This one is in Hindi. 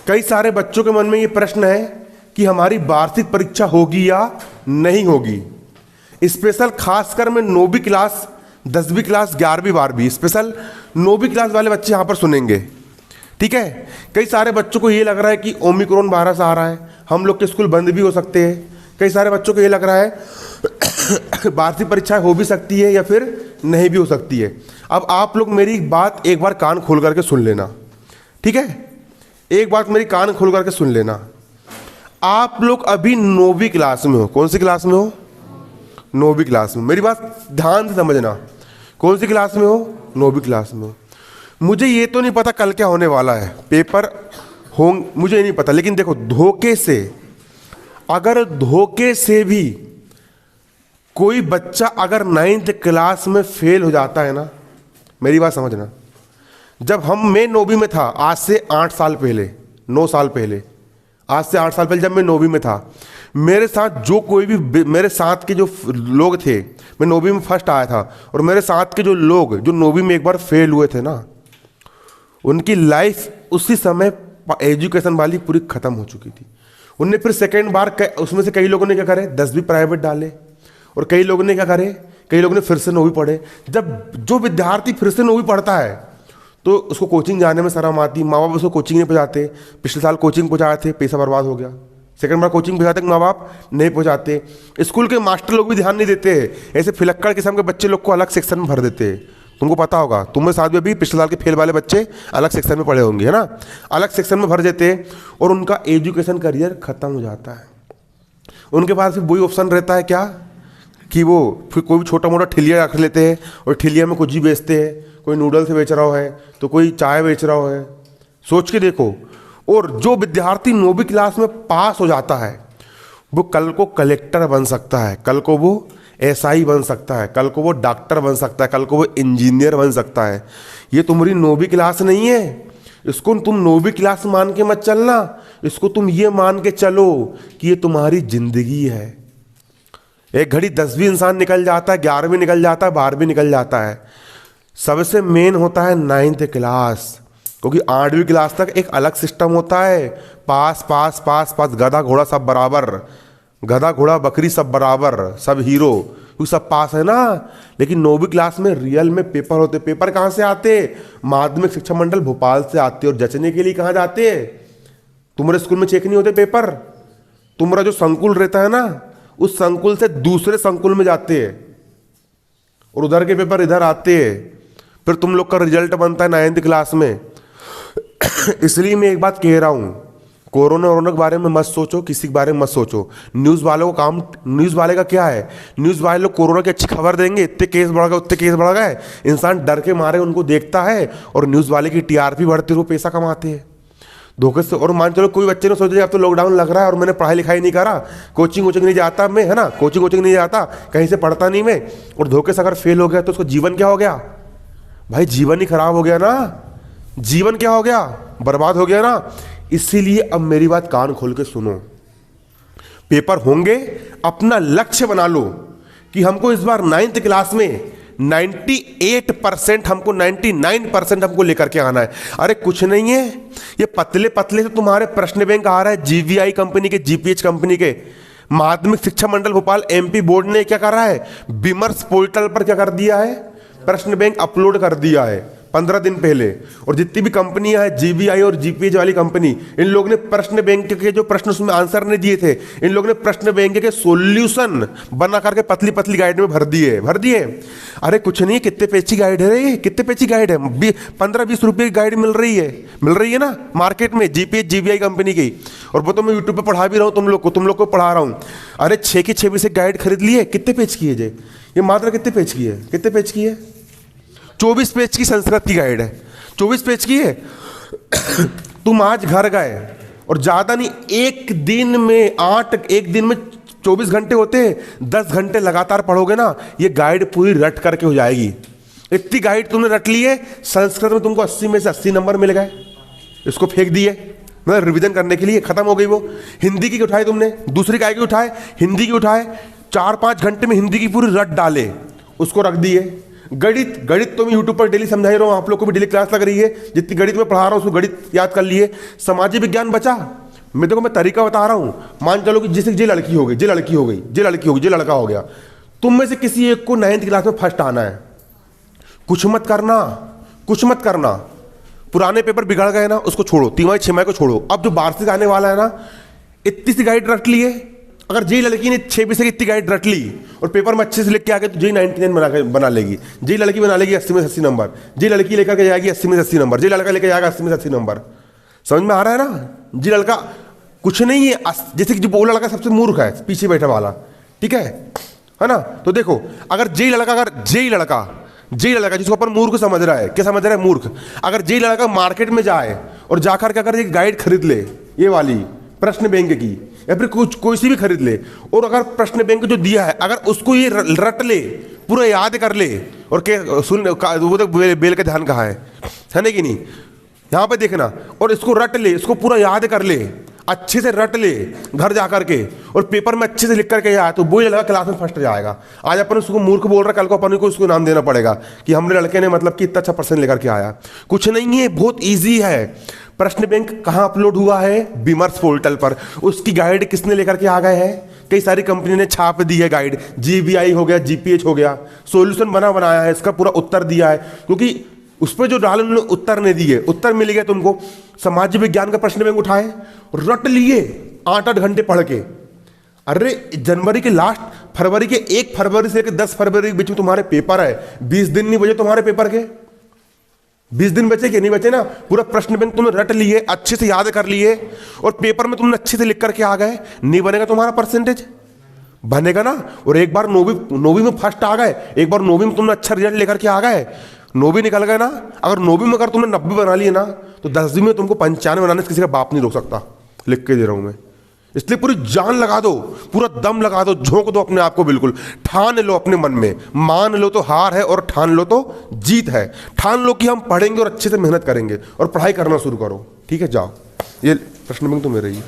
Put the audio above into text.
कई सारे बच्चों के मन में ये प्रश्न है कि हमारी वार्षिक परीक्षा होगी या नहीं होगी। स्पेशल खासकर मैं 9वीं क्लास, 10वीं क्लास, 11वीं, 12वीं, स्पेशल 9वीं क्लास वाले बच्चे यहाँ पर सुनेंगे, ठीक है। कई सारे बच्चों को ये लग रहा है कि ओमिक्रॉन वायरस आ रहा है, हम लोग के स्कूल बंद भी हो सकते हैं। कई सारे बच्चों को ये लग रहा है वार्षिक परीक्षा हो भी सकती है या फिर नहीं भी हो सकती है। अब आप लोग मेरी बात एक बार कान खोल करके सुन लेना, ठीक है। एक बात मेरी कान खोल करके सुन लेना। आप लोग अभी 9वीं क्लास में हो। कौन सी क्लास में हो? 9वीं क्लास में। मेरी बात ध्यान से समझना। कौन सी क्लास में हो? 9वीं क्लास में हो। मुझे ये तो नहीं पता कल क्या होने वाला है, पेपर हो, मुझे नहीं पता। लेकिन देखो, धोखे से, अगर धोखे से भी कोई बच्चा अगर 9th क्लास में फेल हो जाता है ना, मेरी बात समझना, जब मैं 9वीं में था, आज से 8 साल पहले, 9 साल पहले, आज से 8 साल पहले जब मैं 9वीं में था, मेरे साथ जो कोई भी, मेरे साथ के जो लोग थे, मैं 9वीं में फर्स्ट आया था, और मेरे साथ के जो लोग जो 9वीं में एक बार फेल हुए थे ना, उनकी लाइफ उसी समय एजुकेशन वाली पूरी ख़त्म हो चुकी थी। उनने फिर सेकेंड बार, उसमें से कई लोगों ने क्या करे, 10वीं प्राइवेट डाले, और कई लोगों ने क्या करे, कई लोगों ने फिर से 9वीं पढ़े। जब जो विद्यार्थी फिर से 9वीं पढ़ता है तो उसको कोचिंग जाने में शर्म आती, माँ बाप उसको कोचिंग नहीं पहुँचाते। पिछले साल कोचिंग पहुँचाए थे, पैसा बर्बाद हो गया। सेकंड बार कोचिंग पहुँचाते माँ बाप नहीं पहुँचाते। स्कूल के मास्टर लोग भी ध्यान नहीं देते, ऐसे फिलक्कड़ किस्म के बच्चे लोग को अलग सेक्शन में भर देते। तुमको पता होगा, तुम्हें साथ में भी पिछले साल के फेल वाले बच्चे अलग सेक्शन में पढ़े होंगे, है ना, अलग सेक्शन में भर देते, और उनका एजुकेशन करियर खत्म हो जाता है। उनके पास भी वही ऑप्शन रहता है क्या, कि वो फिर कोई भी छोटा मोटा ठिलिया रख लेते हैं, और ठिलिया में कुछ भी बेचते हैं। कोई नूडल्स बेच रहा है तो कोई चाय बेच रहा है। सोच के देखो। और जो विद्यार्थी 9वीं क्लास में पास हो जाता है, वो कल को कलेक्टर बन सकता है, कल को वो एसआई बन सकता है, कल को वो डॉक्टर बन सकता है, कल को वो इंजीनियर बन सकता है। ये तुम्हारी 9वीं क्लास नहीं है। इसको तुम 9वीं क्लास मान के मत चलना, इसको तुम ये मान के चलो कि ये तुम्हारी जिंदगी है। एक घड़ी 10वीं इंसान निकल जाता है, 11वीं निकल जाता है, 12वीं निकल जाता है। सबसे मेन होता है 9th क्लास, क्योंकि 8वीं क्लास तक एक अलग सिस्टम होता है। पास पास पास पास, गधा घोड़ा सब बराबर, गधा घोड़ा बकरी सब बराबर, सब हीरो, क्योंकि सब पास है ना। लेकिन 9वीं क्लास में रियल में पेपर होते। पेपर कहाँ से आते? माध्यमिक शिक्षा मंडल भोपाल से आते। और जचने के लिए कहाँ जाते? तुम्हारे स्कूल में चेक नहीं होते पेपर, तुम्हारा जो संकुल रहता है ना, उस संकुल से दूसरे संकुल में जाते हैं, और उधर के पेपर इधर आते हैं। फिर तुम लोग का रिजल्ट बनता है 9th क्लास में। इसलिए मैं एक बात कह रहा हूं, कोरोना वोरोना के बारे में मत सोचो, किसी के बारे में मत सोचो। न्यूज़ वालों का काम, न्यूज़ वाले का क्या है, न्यूज़ वाले लोग कोरोना की अच्छी खबर देंगे, इतने केस बढ़ गए, उतने केस बढ़ गए, इंसान डर के मारे उनको देखता है, और न्यूज़ वाले की टीआरपी बढ़ती है, वो पैसा कमाते हैं धोखे से। और मान चलो कोई बच्चे ने सोचा अब तो लॉकडाउन लग रहा है और मैंने पढ़ाई लिखाई नहीं करा, कोचिंग वोचिंग नहीं जाता मैं, है ना, कोचिंग वोचिंग नहीं जाता, कहीं से पढ़ता नहीं मैं, और धोखे से अगर फेल हो गया तो उसको जीवन क्या हो गया भाई? जीवन ही खराब हो गया ना। जीवन क्या हो गया? बर्बाद हो गया ना। इसीलिए अब मेरी बात कान खोल के सुनो। पेपर होंगे, अपना लक्ष्य बना लो कि हमको इस बार 9th क्लास में 98% हमको, 99% हमको लेकर के आना है। अरे कुछ नहीं है, ये पतले पतले से तुम्हारे प्रश्न बैंक आ रहा है, जीवीआई कंपनी के, जीपीएच कंपनी के। माध्यमिक शिक्षा मंडल भोपाल एमपी बोर्ड ने क्या करा है, विमर्श पोर्टल पर क्या कर दिया है, प्रश्न बैंक अपलोड कर दिया है 15 दिन पहले। और जितनी भी कंपनियां हैं, जीबीआई और जीपीएच वाली कंपनी, इन लोगों ने प्रश्न बैंक के जो प्रश्न उसमें आंसर नहीं दिए थे, इन लोगों ने प्रश्न बैंक के सॉल्यूशन बना करके पतली पतली गाइड में भर दिए। अरे कुछ नहीं, कितने पेज की गाइड है ये, कितने पेज की गाइड है? 15-20 रुपये की गाइड मिल रही है ना मार्केट में, जीपीएच जीबीआई कंपनी की। और वो तो मैं यूट्यूब पर पढ़ा भी रहा हूँ तुम लोग को पढ़ा रहा हूँ। अरे 6 की 6 से गाइड खरीद लिए, कितने पेज की है ये मात्र कितने पेज की है? 24 पेज की संस्कृत की गाइड है, 24 पेज की है। तुम आज घर गए और ज़्यादा नहीं, एक दिन में 24 घंटे होते हैं, 10 घंटे लगातार पढ़ोगे ना, ये गाइड पूरी रट करके हो जाएगी। इतनी गाइड तुमने रट ली है, संस्कृत में तुमको 80 में से 80 नंबर मिल गए, इसको फेंक दिए, मतलब रिविजन करने के लिए खत्म हो गई वो। हिंदी की उठाई तुमने, दूसरी काय की उठाए, हिंदी की उठाए, 4-5 घंटे में हिंदी की पूरी रट डाले, उसको रख दिए। गणित गणित तो मैं यूट्यूब पर डेली समझा ही रहा हूँ, आप लोग को भी डेली क्लास लग रही है, जितनी गणित में पढ़ा रहा हूँ उसको गणित याद कर लिए। सामाजिक विज्ञान बचा, मैं देखो मैं तरीका बता रहा हूँ। मान चलो कि जैसे ये लड़की हो गई, ये लड़की हो गई, ये लड़की हो गई, ये लड़का हो गया, तुम में से किसी एक को 9th क्लास में फर्स्ट आना है। कुछ मत करना, कुछ मत करना, पुराने पेपर बिगड़ गए ना उसको छोड़ो, तिमाही छमाही को छोड़ो। अब जो वार्षिक आने वाला है ना, इतनी सी गाइड रट लिए। अगर जी लड़की ने 6 विषय की इतनी गाइड रट ली और पेपर में अच्छे से लिख के आ गए तो जी 99 बना लेगी। जी लड़की बना लेगी 80 में 80 नंबर, जी लड़की लेकर के जाएगी 80 में 80 नंबर, जी लड़का लेकर जाएगा 80 में 80 नंबर। समझ में आ रहा है ना? जी लड़का कुछ नहीं है, जैसे कि जो वो लड़का सबसे मूर्ख है पीछे बैठा वाला, ठीक है ना? तो देखो अगर जे लड़का जिसको अपन मूर्ख समझ रहा है, क्या समझ रहा है? मूर्ख। अगर जे लड़का मार्केट में जाए और जाकर के अगर एक गाइड खरीद ले, ये वाली प्रश्न बैंक की, या फिर कुछ कोई सी भी खरीद ले, और अगर प्रश्न बैंक जो दिया है अगर उसको ये रट ले, पूरा याद कर ले, और के सुन वो तो बेल का ध्यान कहाँ है ना कि नहीं? यहाँ पे देखना, और इसको रट ले, इसको पूरा याद कर ले, अच्छे से रट ले घर जा करके, और पेपर में अच्छे से लिख करके आया तो वो लड़का क्लास में फर्स्ट जाएगा। आज अपन उसको मूर्ख बोल रहा, कल को अपन को उसको नाम देना पड़ेगा कि हमारे लड़के ने मतलब कि इतना अच्छा % लेकर के आया। कुछ नहीं है, बहुत ईजी है। प्रश्न बैंक कहाँ अपलोड हुआ है? विमर्श पोर्टल पर। उसकी गाइड किसने लेकर के आ गए हैं? कई सारी कंपनी ने छाप दी है गाइड, GBI हो गया, GPH हो गया, सोल्यूशन बनाया है, इसका पूरा उत्तर दिया है, क्योंकि उस पर जो डाल उन्होंने उत्तर नहीं दिए, उत्तर मिल गया तुमको। सामाजिक विज्ञान का प्रश्न बैंक उठाए, रट लिए 8-8 घंटे पढ़ के। अरे जनवरी के लास्ट, फरवरी के 1 फरवरी से लेकर 10 फरवरी के बीच में तुम्हारे पेपर है। 20 दिन नहीं बचे तुम्हारे पेपर के, 20 दिन बचे कि नहीं बचे ना? पूरा प्रश्न बैंक तुमने रट लिए, अच्छे से याद कर लिए, और पेपर में तुमने अच्छे से लिख करके आ गए। नहीं बनेगा तुम्हारा %? बनेगा ना? और एक बार नौवीं में फर्स्ट आ गए, एक बार नौवीं में तुमने अच्छा रिजल्ट लेकर के आ गए, 9वीं निकल गए ना। अगर 9वीं में अगर तुमने 90 बना लिए ना, तो 10वीं में तुमको 95 बनाने से किसी का बाप नहीं रोक सकता, लिख के दे रहा हूं मैं। इसलिए पूरी जान लगा दो, पूरा दम लगा दो, झोंक दो अपने आप को, बिल्कुल ठान लो अपने मन में। मान लो तो हार है और ठान लो तो जीत है। ठान लो कि हम पढ़ेंगे और अच्छे से मेहनत करेंगे और पढ़ाई करना शुरू करो। ठीक है, जाओ। ये प्रश्न बैंक तो मेरे ही